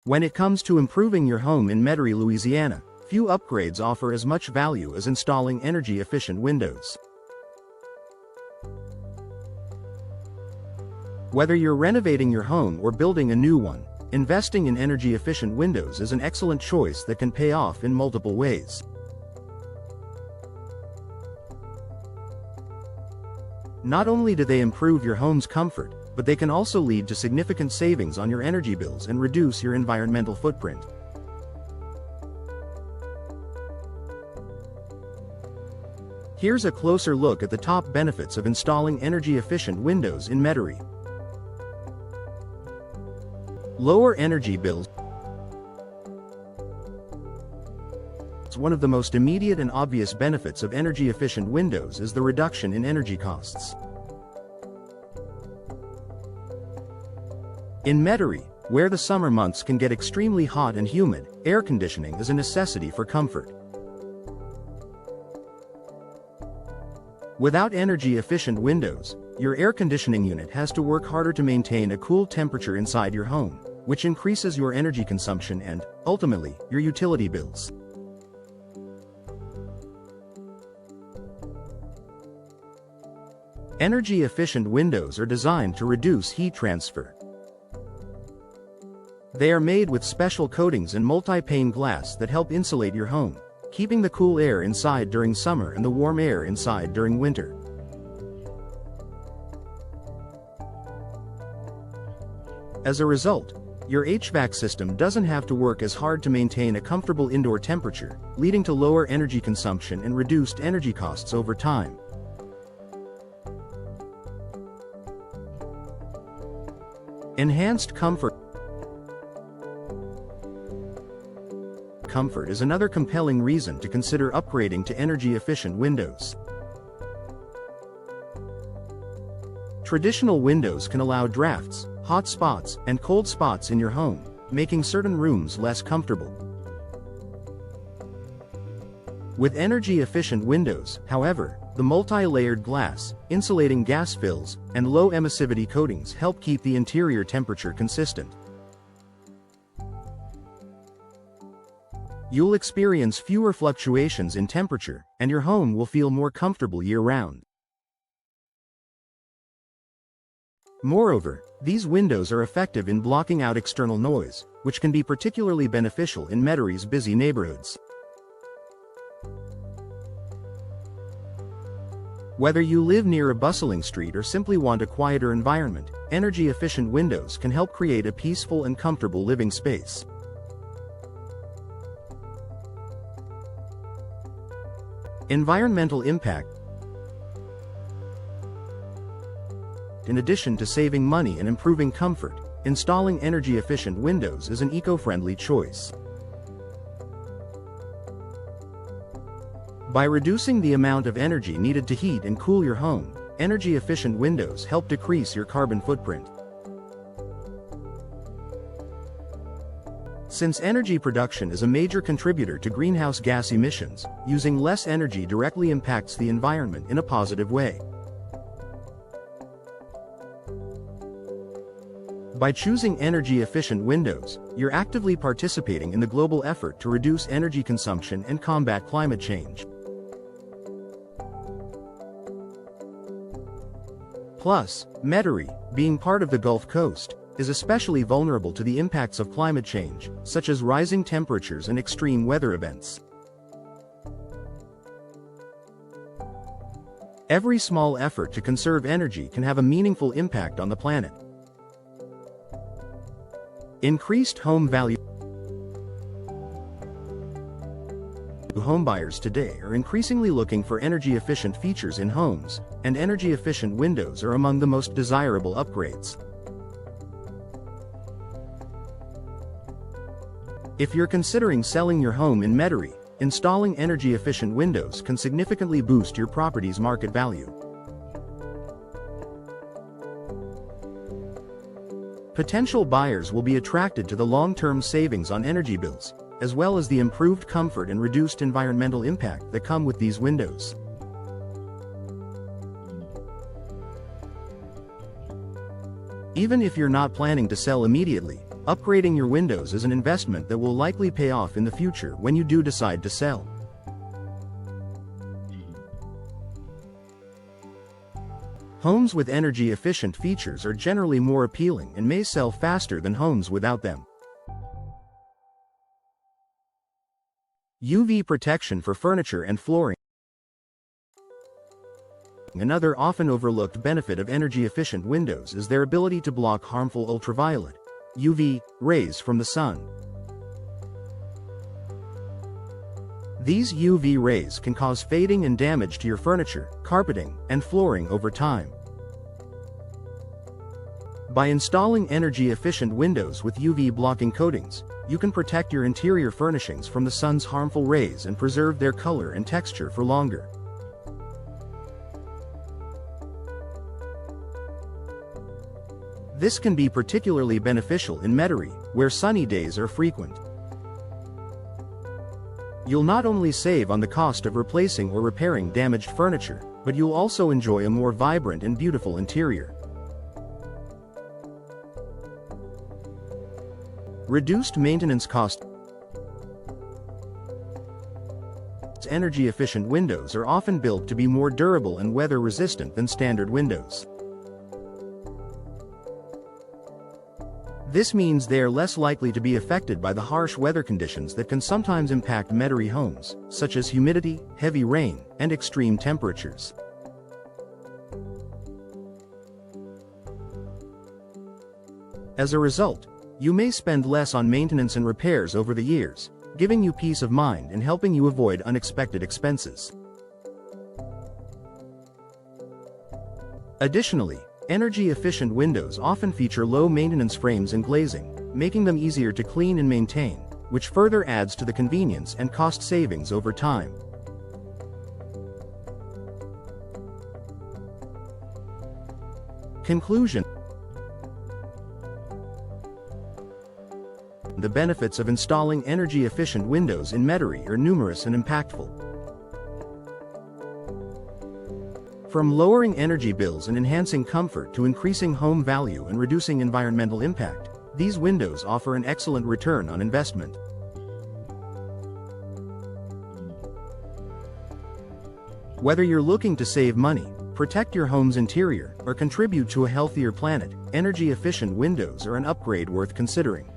When it comes to improving your home in Metairie, Louisiana, few upgrades offer as much value as installing energy-efficient windows. Whether you're renovating your home or building a new one, investing in energy-efficient windows is an excellent choice that can pay off in multiple ways. Not only do they improve your home's comfort, but they can also lead to significant savings on your energy bills and reduce your environmental footprint. Here's a closer look at the top benefits of installing energy-efficient windows in Metairie. Lower energy bills. One of the most immediate and obvious benefits of energy-efficient windows is the reduction in energy costs. In Metairie, where the summer months can get extremely hot and humid, air conditioning is a necessity for comfort. Without energy-efficient windows, your air conditioning unit has to work harder to maintain a cool temperature inside your home, which increases your energy consumption and, ultimately, your utility bills. Energy-efficient windows are designed to reduce heat transfer. They are made with special coatings and multi-pane glass that help insulate your home, keeping the cool air inside during summer and the warm air inside during winter. As a result, your HVAC system doesn't have to work as hard to maintain a comfortable indoor temperature, leading to lower energy consumption and reduced energy costs over time. Enhanced comfort. Comfort is another compelling reason to consider upgrading to energy-efficient windows. Traditional windows can allow drafts, hot spots, and cold spots in your home, making certain rooms less comfortable. With energy-efficient windows, however, the multi-layered glass, insulating gas fills, and low emissivity coatings help keep the interior temperature consistent. You'll experience fewer fluctuations in temperature, and your home will feel more comfortable year-round. Moreover, these windows are effective in blocking out external noise, which can be particularly beneficial in Metairie's busy neighborhoods. Whether you live near a bustling street or simply want a quieter environment, energy-efficient windows can help create a peaceful and comfortable living space. Environmental impact. In addition to saving money and improving comfort, installing energy-efficient windows is an eco-friendly choice. By reducing the amount of energy needed to heat and cool your home, energy-efficient windows help decrease your carbon footprint. Since energy production is a major contributor to greenhouse gas emissions, using less energy directly impacts the environment in a positive way. By choosing energy-efficient windows, you're actively participating in the global effort to reduce energy consumption and combat climate change. Plus, Metairie, being part of the Gulf Coast, is especially vulnerable to the impacts of climate change, such as rising temperatures and extreme weather events. Every small effort to conserve energy can have a meaningful impact on the planet. Increased home value. Homebuyers today are increasingly looking for energy-efficient features in homes, and energy-efficient windows are among the most desirable upgrades. If you're considering selling your home in Metairie, installing energy-efficient windows can significantly boost your property's market value. Potential buyers will be attracted to the long-term savings on energy bills, as well as the improved comfort and reduced environmental impact that come with these windows. Even if you're not planning to sell immediately, Upgrading your windows is an investment that will likely pay off in the future when you do decide to sell. Homes with energy-efficient features are generally more appealing and may sell faster than homes without them. UV protection for furniture and flooring. Another often overlooked benefit of energy-efficient windows is their ability to block harmful ultraviolet (UV) rays from the sun. These UV rays can cause fading and damage to your furniture, carpeting, and flooring over time. By installing energy-efficient windows with UV-blocking coatings, you can protect your interior furnishings from the sun's harmful rays and preserve their color and texture for longer. This can be particularly beneficial in Metairie, where sunny days are frequent. You'll not only save on the cost of replacing or repairing damaged furniture, but you'll also enjoy a more vibrant and beautiful interior. Reduced maintenance costs. Energy-efficient windows are often built to be more durable and weather-resistant than standard windows. This means they are less likely to be affected by the harsh weather conditions that can sometimes impact Metairie homes, such as humidity, heavy rain, and extreme temperatures. As a result, you may spend less on maintenance and repairs over the years, giving you peace of mind and helping you avoid unexpected expenses. Additionally, energy-efficient windows often feature low-maintenance frames and glazing, making them easier to clean and maintain, which further adds to the convenience and cost savings over time. Conclusion. The benefits of installing energy-efficient windows in Metairie are numerous and impactful. From lowering energy bills and enhancing comfort to increasing home value and reducing environmental impact, these windows offer an excellent return on investment. Whether you're looking to save money, protect your home's interior, or contribute to a healthier planet, energy-efficient windows are an upgrade worth considering.